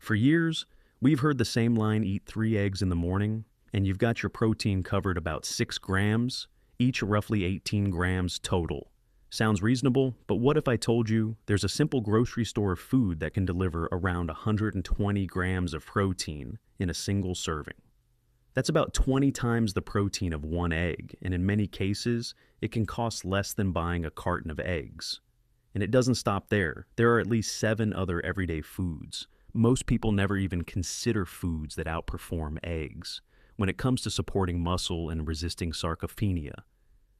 For years, we've heard the same line: eat 3 eggs in the morning, and you've got your protein covered about 6 grams, each roughly 18 grams total. Sounds reasonable, but what if I told you there's a simple grocery store food that can deliver around 120 grams of protein in a single serving? That's about 20 times the protein of 1 egg, and in many cases, it can cost less than buying a carton of eggs. And it doesn't stop there. There are at least 7 other everyday foods. Most people never even consider foods that outperform eggs when it comes to supporting muscle and resisting sarcopenia,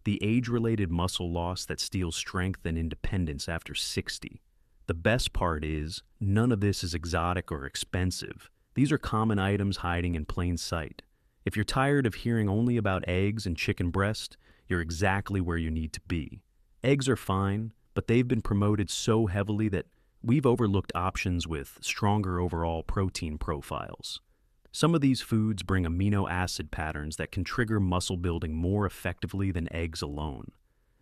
the age-related muscle loss that steals strength and independence after 60. The best part is, none of this is exotic or expensive. These are common items hiding in plain sight. If you're tired of hearing only about eggs and chicken breast, you're exactly where you need to be. Eggs are fine, but they've been promoted so heavily that we've overlooked options with stronger overall protein profiles. Some of these foods bring amino acid patterns that can trigger muscle building more effectively than eggs alone.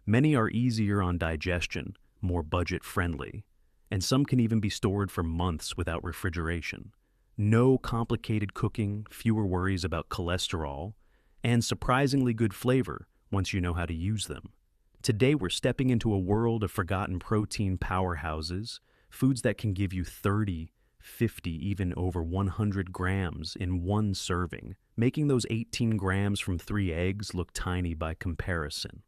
Many are easier on digestion, more budget-friendly, and some can even be stored for months without refrigeration. No complicated cooking, fewer worries about cholesterol, and surprisingly good flavor once you know how to use them. Today we're stepping into a world of forgotten protein powerhouses, foods that can give you 30, 50, even over 100 grams in one serving, making those 18 grams from 3 eggs look tiny by comparison.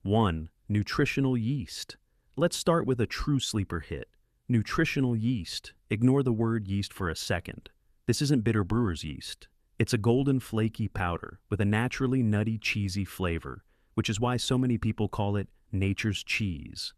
1. Nutritional yeast. Let's start with a true sleeper hit. Nutritional yeast. Ignore the word yeast for a second. This isn't bitter brewer's yeast. It's a golden flaky powder with a naturally nutty, cheesy flavor, which is why so many people call it nature's cheese.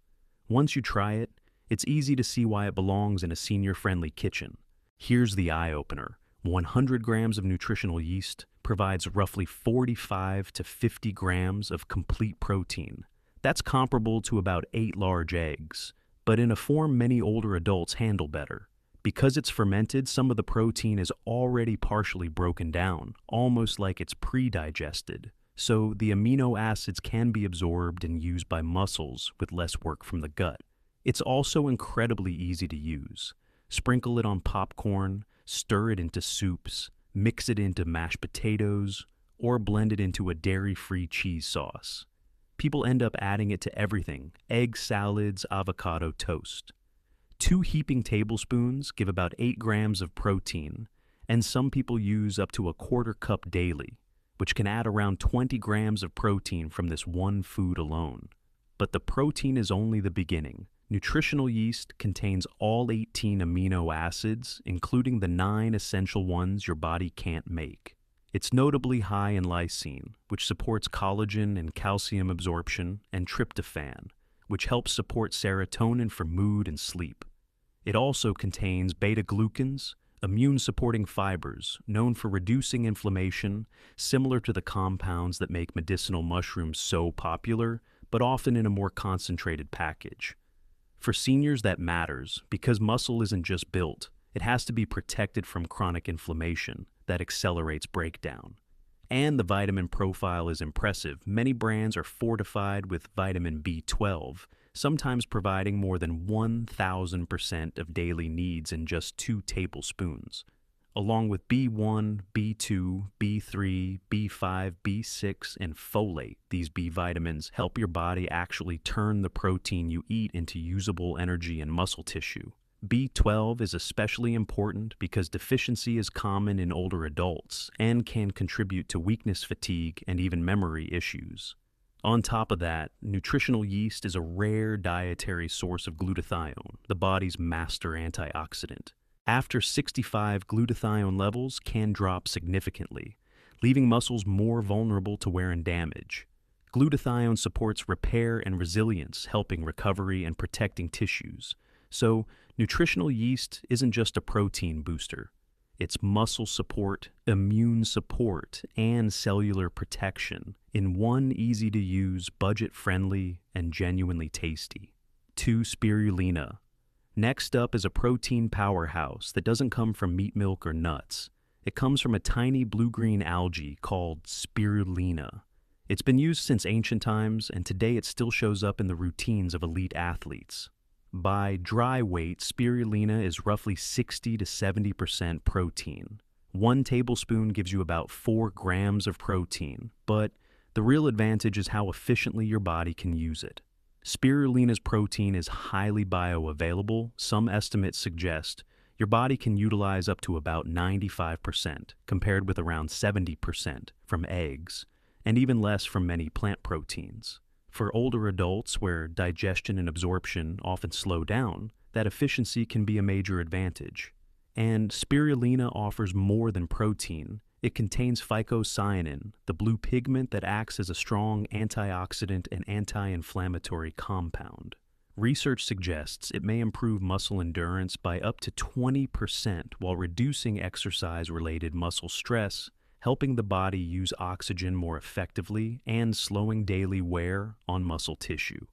Once you try it, it's easy to see why it belongs in a senior-friendly kitchen. Here's the eye-opener. 100 grams of nutritional yeast provides roughly 45 to 50 grams of complete protein. That's comparable to about 8 large eggs, but in a form many older adults handle better. Because it's fermented, some of the protein is already partially broken down, almost like it's pre-digested. So the amino acids can be absorbed and used by muscles with less work from the gut. It's also incredibly easy to use. Sprinkle it on popcorn, stir it into soups, mix it into mashed potatoes, or blend it into a dairy-free cheese sauce. People end up adding it to everything: egg salads, avocado toast. 2 heaping tablespoons give about 8 grams of protein, and some people use up to a quarter cup daily, which can add around 20 grams of protein from this one food alone. But the protein is only the beginning. Nutritional yeast contains all 18 amino acids, including the 9 essential ones your body can't make. It's notably high in lysine, which supports collagen and calcium absorption, and tryptophan, which helps support serotonin for mood and sleep. It also contains beta-glucans, immune-supporting fibers known for reducing inflammation, similar to the compounds that make medicinal mushrooms so popular, but often in a more concentrated package. For seniors, that matters because muscle isn't just built, it has to be protected from chronic inflammation that accelerates breakdown. And the vitamin profile is impressive. Many brands are fortified with vitamin B12, sometimes providing more than 1,000% of daily needs in just 2 tablespoons, along with B1, B2, B3, B5, B6, and folate. These B vitamins help your body actually turn the protein you eat into usable energy and muscle tissue. B12 is especially important because deficiency is common in older adults and can contribute to weakness, fatigue, and even memory issues. On top of that, nutritional yeast is a rare dietary source of glutathione, the body's master antioxidant. After 65, glutathione levels can drop significantly, leaving muscles more vulnerable to wear and damage. Glutathione supports repair and resilience, helping recovery and protecting tissues. So, nutritional yeast isn't just a protein booster. It's muscle support, immune support, and cellular protection in one easy-to-use, budget-friendly, and genuinely tasty. 2. Spirulina. Next up is a protein powerhouse that doesn't come from meat, milk, or nuts. It comes from a tiny blue-green algae called spirulina. It's been used since ancient times, and today it still shows up in the routines of elite athletes. By dry weight, spirulina is roughly 60 to 70% protein. 1 tablespoon gives you about 4 grams of protein, but the real advantage is how efficiently your body can use it. Spirulina's protein is highly bioavailable. Some estimates suggest your body can utilize up to about 95%, compared with around 70% from eggs, and even less from many plant proteins. For older adults, where digestion and absorption often slow down, that efficiency can be a major advantage. And spirulina offers more than protein. It contains phycocyanin, the blue pigment that acts as a strong antioxidant and anti-inflammatory compound. Research suggests it may improve muscle endurance by up to 20% while reducing exercise-related muscle stress, helping the body use oxygen more effectively and slowing daily wear on muscle tissue.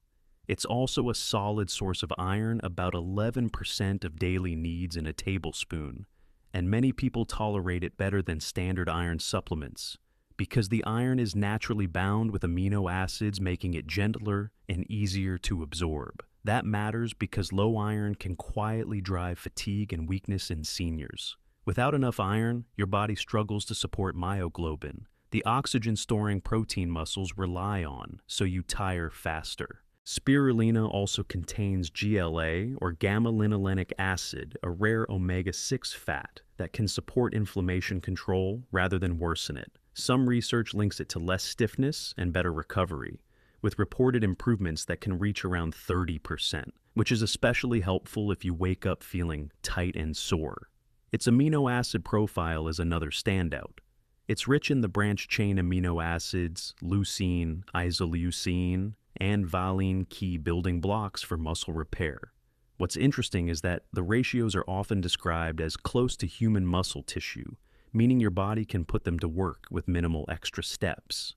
It's also a solid source of iron, about 11% of daily needs in a tablespoon, and many people tolerate it better than standard iron supplements because the iron is naturally bound with amino acids, making it gentler and easier to absorb. That matters because low iron can quietly drive fatigue and weakness in seniors. Without enough iron, your body struggles to support myoglobin, the oxygen-storing protein muscles rely on, so you tire faster. Spirulina also contains GLA, or gamma-linolenic acid, a rare omega-6 fat that can support inflammation control rather than worsen it. Some research links it to less stiffness and better recovery, with reported improvements that can reach around 30%, which is especially helpful if you wake up feeling tight and sore. Its amino acid profile is another standout. It's rich in the branched-chain amino acids, leucine, isoleucine, and valine, key building blocks for muscle repair. What's interesting is that the ratios are often described as close to human muscle tissue, meaning your body can put them to work with minimal extra steps.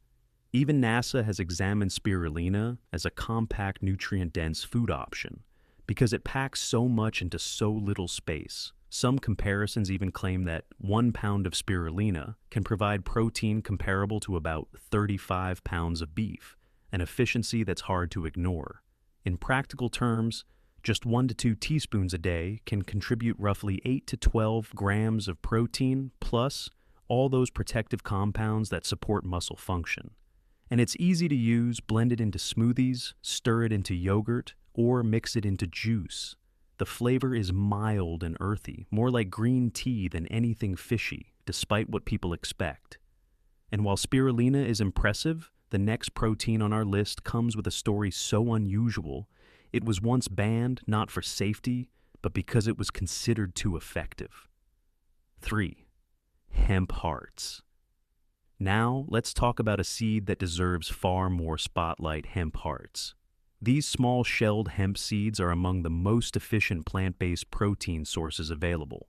Even NASA has examined spirulina as a compact, nutrient-dense food option because it packs so much into so little space. Some comparisons even claim that 1 pound of spirulina can provide protein comparable to about 35 pounds of beef, an efficiency that's hard to ignore. In practical terms, just 1 to 2 teaspoons a day can contribute roughly 8 to 12 grams of protein, plus all those protective compounds that support muscle function. And it's easy to use. Blend it into smoothies, stir it into yogurt, or mix it into juice. The flavor is mild and earthy, more like green tea than anything fishy, despite what people expect. And while spirulina is impressive, the next protein on our list comes with a story so unusual. It was once banned not for safety, but because it was considered too effective. 3. Hemp hearts. Now, let's talk about a seed that deserves far more spotlight: hemp hearts. These small shelled hemp seeds are among the most efficient plant-based protein sources available.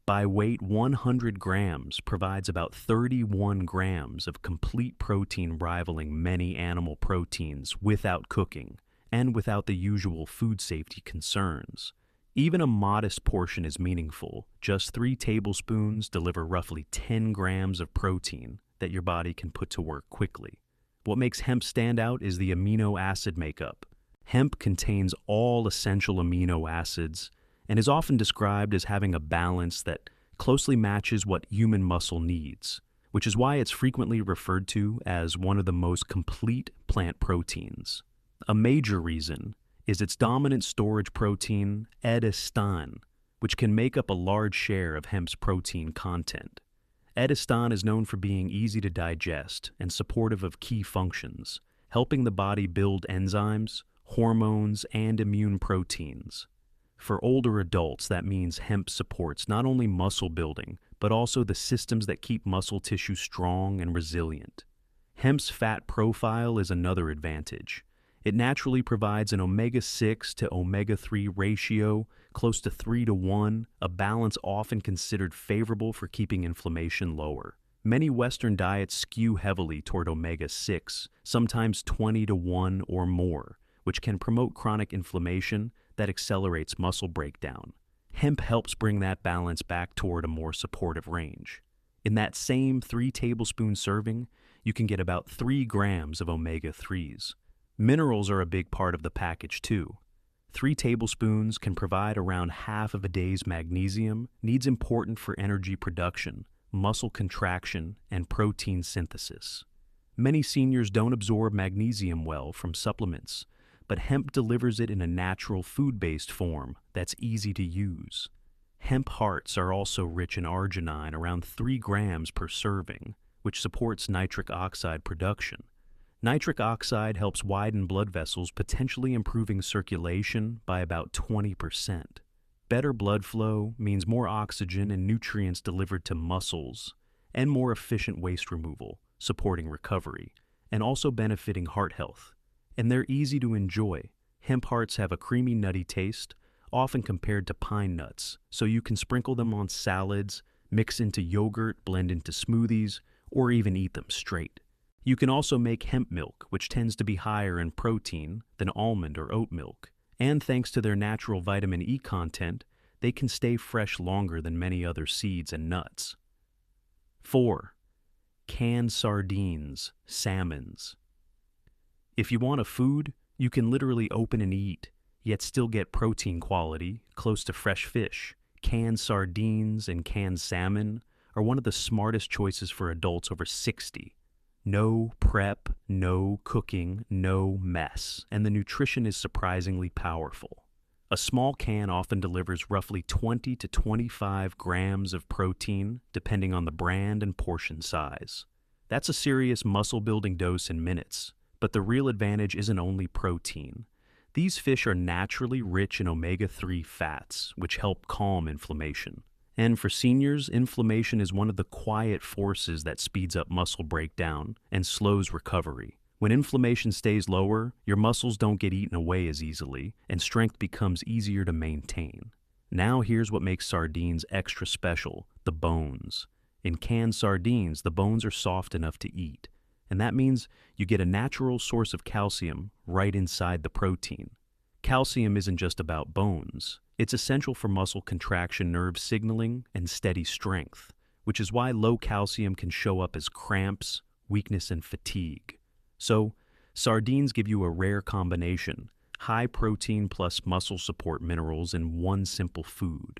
By weight, 100 grams provides about 31 grams of complete protein, rivaling many animal proteins without cooking and without the usual food safety concerns. Even a modest portion is meaningful. Just 3 tablespoons deliver roughly 10 grams of protein that your body can put to work quickly. What makes hemp stand out is the amino acid makeup. Hemp contains all essential amino acids and is often described as having a balance that closely matches what human muscle needs, which is why it's frequently referred to as one of the most complete plant proteins. A major reason is its dominant storage protein, edestan, which can make up a large share of hemp's protein content. Edestan is known for being easy to digest and supportive of key functions, helping the body build enzymes, hormones, and immune proteins. For older adults, that means hemp supports not only muscle building, but also the systems that keep muscle tissue strong and resilient. Hemp's fat profile is another advantage. It naturally provides an omega-6 to omega-3 ratio close to 3 to 1, a balance often considered favorable for keeping inflammation lower. Many Western diets skew heavily toward omega-6, sometimes 20 to 1 or more, which can promote chronic inflammation that accelerates muscle breakdown. Hemp helps bring that balance back toward a more supportive range. In that same 3 tablespoon serving, you can get about 3 grams of omega-3s. Minerals are a big part of the package too. 3 tablespoons can provide around half of a day's magnesium, needs important for energy production, muscle contraction, and protein synthesis. Many seniors don't absorb magnesium well from supplements, but hemp delivers it in a natural food-based form that's easy to use. Hemp hearts are also rich in arginine, around 3 grams per serving, which supports nitric oxide production. Nitric oxide helps widen blood vessels, potentially improving circulation by about 20%. Better blood flow means more oxygen and nutrients delivered to muscles, and more efficient waste removal, supporting recovery, and also benefiting heart health. And they're easy to enjoy. Hemp hearts have a creamy, nutty taste, often compared to pine nuts, so you can sprinkle them on salads, mix into yogurt, blend into smoothies, or even eat them straight. You can also make hemp milk, which tends to be higher in protein than almond or oat milk, and thanks to their natural vitamin E content, they can stay fresh longer than many other seeds and nuts. 4. Canned sardines, salmons. If you want a food, you can literally open and eat, yet still get protein quality, close to fresh fish. Canned sardines and canned salmon are one of the smartest choices for adults over 60. No prep, no cooking, no mess, and the nutrition is surprisingly powerful. A small can often delivers roughly 20 to 25 grams of protein, depending on the brand and portion size. That's a serious muscle-building dose in minutes. But the real advantage isn't only protein. These fish are naturally rich in omega-3 fats, which help calm inflammation. And for seniors, inflammation is one of the quiet forces that speeds up muscle breakdown and slows recovery. When inflammation stays lower, your muscles don't get eaten away as easily, and strength becomes easier to maintain. Now here's what makes sardines extra special: the bones. In canned sardines, the bones are soft enough to eat, and that means you get a natural source of calcium right inside the protein. Calcium isn't just about bones. It's essential for muscle contraction, nerve signaling, and steady strength, which is why low calcium can show up as cramps, weakness, and fatigue. So, sardines give you a rare combination: high protein plus muscle support minerals in one simple food.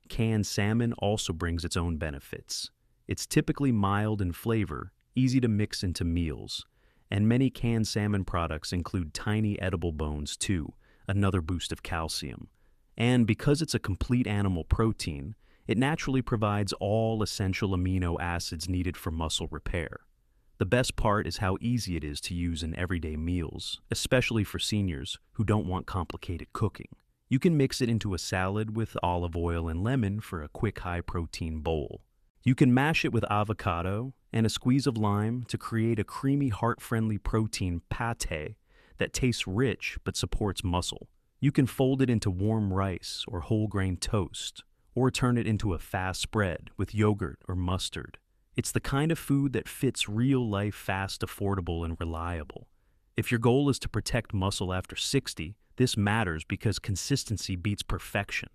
Canned salmon also brings its own benefits. It's typically mild in flavor, easy to mix into meals, and many canned salmon products include tiny edible bones too, another boost of calcium. And because it's a complete animal protein, it naturally provides all essential amino acids needed for muscle repair. The best part is how easy it is to use in everyday meals, especially for seniors who don't want complicated cooking. You can mix it into a salad with olive oil and lemon for a quick high-protein bowl. You can mash it with avocado and a squeeze of lime to create a creamy, heart-friendly protein pâté that tastes rich but supports muscle. You can fold it into warm rice or whole grain toast, or turn it into a fast spread with yogurt or mustard. It's the kind of food that fits real-life, fast, affordable, and reliable. If your goal is to protect muscle after 60, this matters because consistency beats perfection.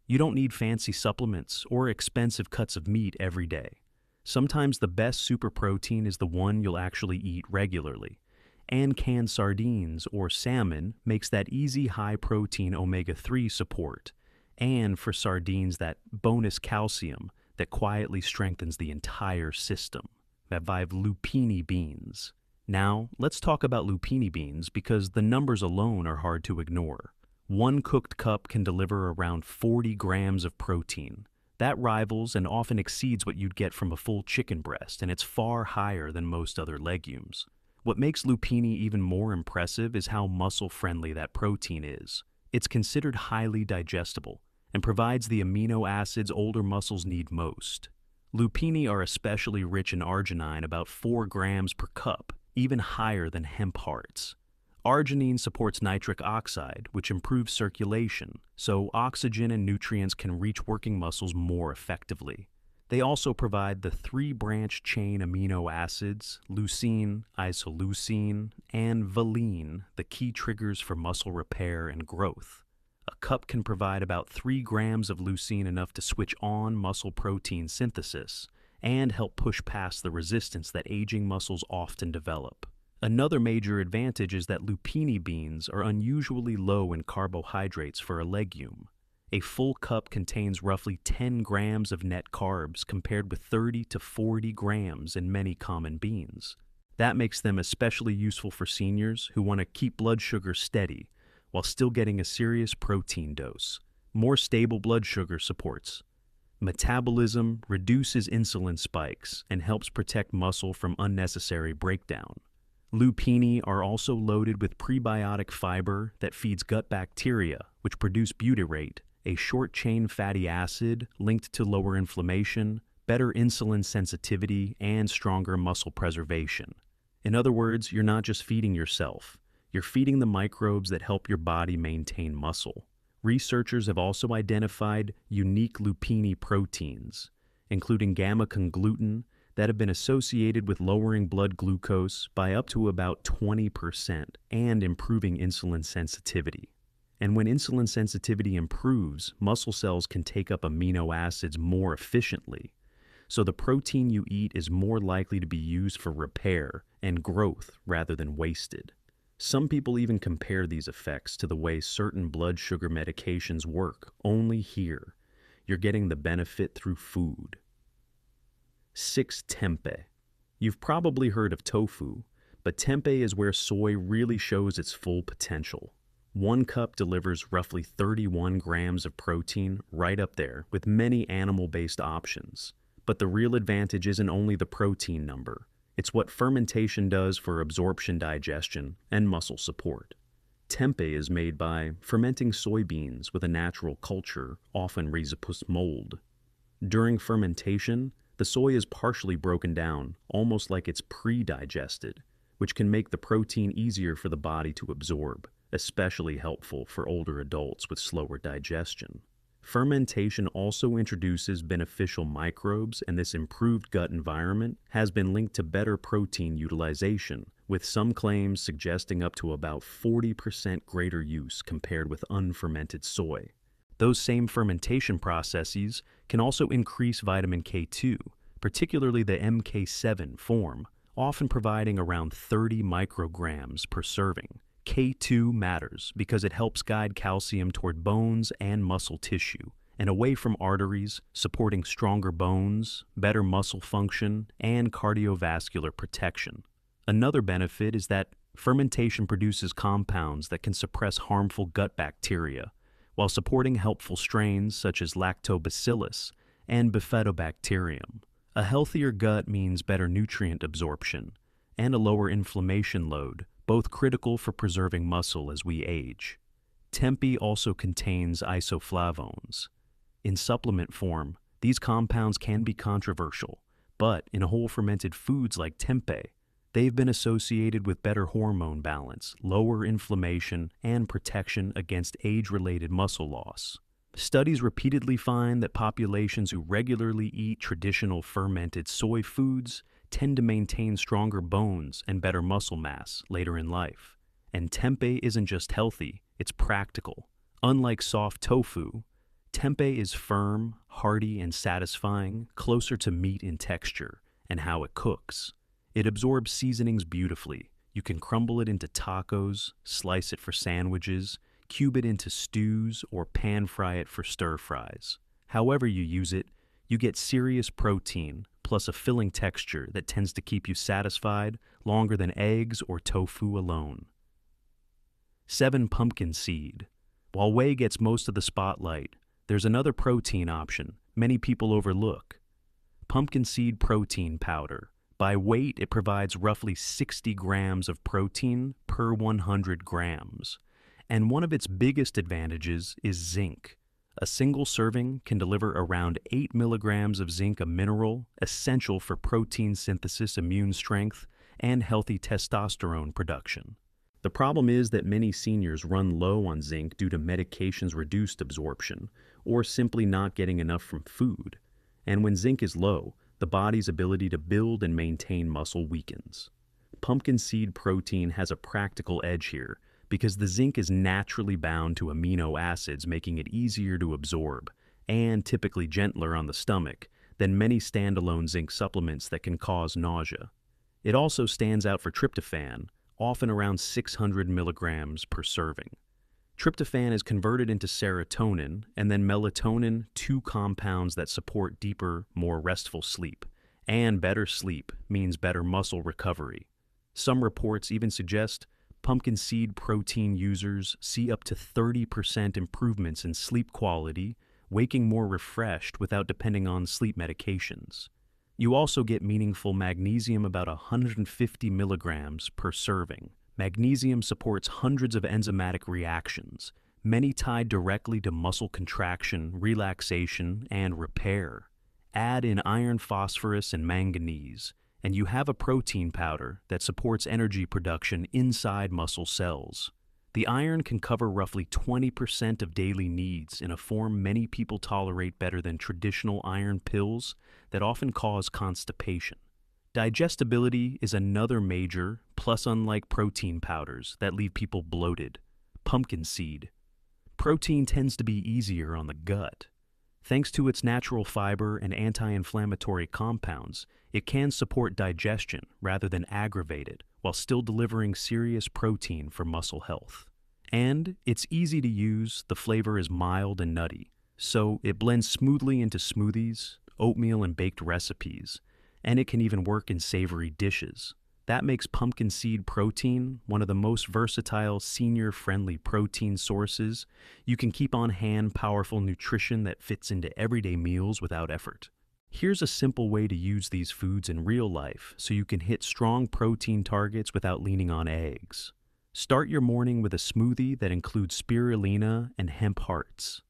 You don't need fancy supplements or expensive cuts of meat every day. Sometimes the best super protein is the one you'll actually eat regularly. And canned sardines or salmon makes that easy high-protein omega-3 support. And for sardines, that bonus calcium that quietly strengthens the entire system. That vibe lupini beans. Now, let's talk about lupini beans because the numbers alone are hard to ignore. One cooked cup can deliver around 40 grams of protein. That rivals and often exceeds what you'd get from a full chicken breast, and it's far higher than most other legumes. What makes lupini even more impressive is how muscle-friendly that protein is. It's considered highly digestible and provides the amino acids older muscles need most. Lupini are especially rich in arginine, about 4 grams per cup, even higher than hemp hearts. Arginine supports nitric oxide, which improves circulation, so oxygen and nutrients can reach working muscles more effectively. They also provide the 3-branch chain amino acids, leucine, isoleucine, and valine, the key triggers for muscle repair and growth. A cup can provide about 3 grams of leucine, enough to switch on muscle protein synthesis and help push past the resistance that aging muscles often develop. Another major advantage is that lupini beans are unusually low in carbohydrates for a legume. A full cup contains roughly 10 grams of net carbs compared with 30 to 40 grams in many common beans. That makes them especially useful for seniors who want to keep blood sugar steady while still getting a serious protein dose. More stable blood sugar supports metabolism, reduces insulin spikes, and helps protect muscle from unnecessary breakdown. Lupini are also loaded with prebiotic fiber that feeds gut bacteria, which produce butyrate, a short-chain fatty acid linked to lower inflammation, better insulin sensitivity, and stronger muscle preservation. In other words, you're not just feeding yourself, you're feeding the microbes that help your body maintain muscle. Researchers have also identified unique lupini proteins, including gamma-congluten, that have been associated with lowering blood glucose by up to about 20% and improving insulin sensitivity. And when insulin sensitivity improves, muscle cells can take up amino acids more efficiently. So the protein you eat is more likely to be used for repair and growth rather than wasted. Some people even compare these effects to the way certain blood sugar medications work, only here. You're getting the benefit through food. 6. Tempeh. You've probably heard of tofu, but tempeh is where soy really shows its full potential. 1 cup delivers roughly 31 grams of protein, right up there with many animal-based options. But the real advantage isn't only the protein number. It's what fermentation does for absorption, digestion, and muscle support. Tempeh is made by fermenting soybeans with a natural culture, often Rhizopus mold. During fermentation, the soy is partially broken down, almost like it's pre-digested, which can make the protein easier for the body to absorb, especially helpful for older adults with slower digestion. Fermentation also introduces beneficial microbes, and this improved gut environment has been linked to better protein utilization, with some claims suggesting up to about 40% greater use compared with unfermented soy. Those same fermentation processes can also increase vitamin K2, particularly the MK7 form, often providing around 30 micrograms per serving. K2 matters because it helps guide calcium toward bones and muscle tissue and away from arteries, supporting stronger bones, better muscle function, and cardiovascular protection. Another benefit is that fermentation produces compounds that can suppress harmful gut bacteria, while supporting helpful strains such as lactobacillus and bifidobacterium. A healthier gut means better nutrient absorption and a lower inflammation load, both critical for preserving muscle as we age. Tempeh also contains isoflavones. In supplement form, these compounds can be controversial, but in whole fermented foods like tempeh, they've been associated with better hormone balance, lower inflammation, and protection against age-related muscle loss. Studies repeatedly find that populations who regularly eat traditional fermented soy foods tend to maintain stronger bones and better muscle mass later in life. And tempeh isn't just healthy, it's practical. Unlike soft tofu, tempeh is firm, hearty, and satisfying, closer to meat in texture and how it cooks. It absorbs seasonings beautifully. You can crumble it into tacos, slice it for sandwiches, cube it into stews, or pan-fry it for stir-fries. However you use it, you get serious protein, plus a filling texture that tends to keep you satisfied longer than eggs or tofu alone. 7. Pumpkin seed. While whey gets most of the spotlight, there's another protein option many people overlook: pumpkin seed protein powder. By weight, it provides roughly 60 grams of protein per 100 grams. And one of its biggest advantages is zinc. A single serving can deliver around 8 milligrams of zinc, a mineral essential for protein synthesis, immune strength, and healthy testosterone production. The problem is that many seniors run low on zinc due to medications' reduced absorption, or simply not getting enough from food. And when zinc is low, the body's ability to build and maintain muscle weakens. Pumpkin seed protein has a practical edge here, because the zinc is naturally bound to amino acids, making it easier to absorb, and typically gentler on the stomach, than many standalone zinc supplements that can cause nausea. It also stands out for tryptophan, often around 600 milligrams per serving. Tryptophan is converted into serotonin and then melatonin, two compounds that support deeper, more restful sleep. And better sleep means better muscle recovery. Some reports even suggest pumpkin seed protein users see up to 30% improvements in sleep quality, waking more refreshed without depending on sleep medications. You also get meaningful magnesium, about 150 milligrams per serving. Magnesium supports hundreds of enzymatic reactions, many tied directly to muscle contraction, relaxation, and repair. Add in iron, phosphorus, and manganese, and you have a protein powder that supports energy production inside muscle cells. The iron can cover roughly 20% of daily needs in a form many people tolerate better than traditional iron pills that often cause constipation. Digestibility is another major plus, unlike protein powders that leave people bloated. Pumpkin seed protein tends to be easier on the gut. Thanks to its natural fiber and anti-inflammatory compounds, it can support digestion rather than aggravate it, while still delivering serious protein for muscle health. And it's easy to use, the flavor is mild and nutty, so it blends smoothly into smoothies, oatmeal, and baked recipes, and it can even work in savory dishes. That makes pumpkin seed protein one of the most versatile, senior-friendly protein sources. You can keep on hand powerful nutrition that fits into everyday meals without effort. Here's a simple way to use these foods in real life so you can hit strong protein targets without leaning on eggs. Start your morning with a smoothie that includes spirulina and hemp hearts.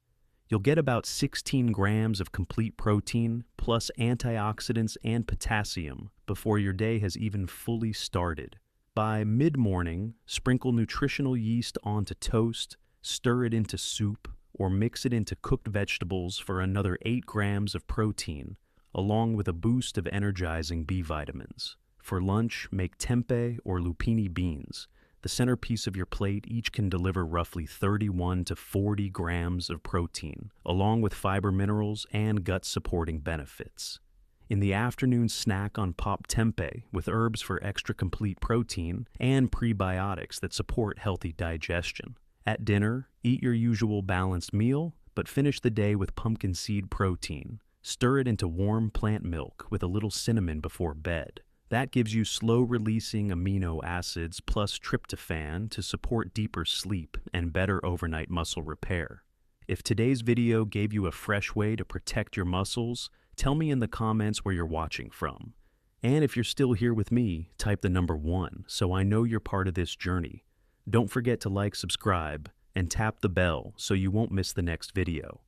You'll get about 16 grams of complete protein, plus antioxidants and potassium, before your day has even fully started. By mid-morning, sprinkle nutritional yeast onto toast, stir it into soup, or mix it into cooked vegetables for another 8 grams of protein, along with a boost of energizing B vitamins. For lunch, make tempeh or lupini beans. The centerpiece of your plate. Each can deliver roughly 31 to 40 grams of protein, along with fiber minerals and gut-supporting benefits. In the afternoon, snack on popped tempeh with herbs for extra complete protein and prebiotics that support healthy digestion. At dinner, eat your usual balanced meal, but finish the day with pumpkin seed protein. Stir it into warm plant milk with a little cinnamon before bed. That gives you slow-releasing amino acids plus tryptophan to support deeper sleep and better overnight muscle repair. If today's video gave you a fresh way to protect your muscles, tell me in the comments where you're watching from. And if you're still here with me, type the number 1 so I know you're part of this journey. Don't forget to like, subscribe, and tap the bell so you won't miss the next video.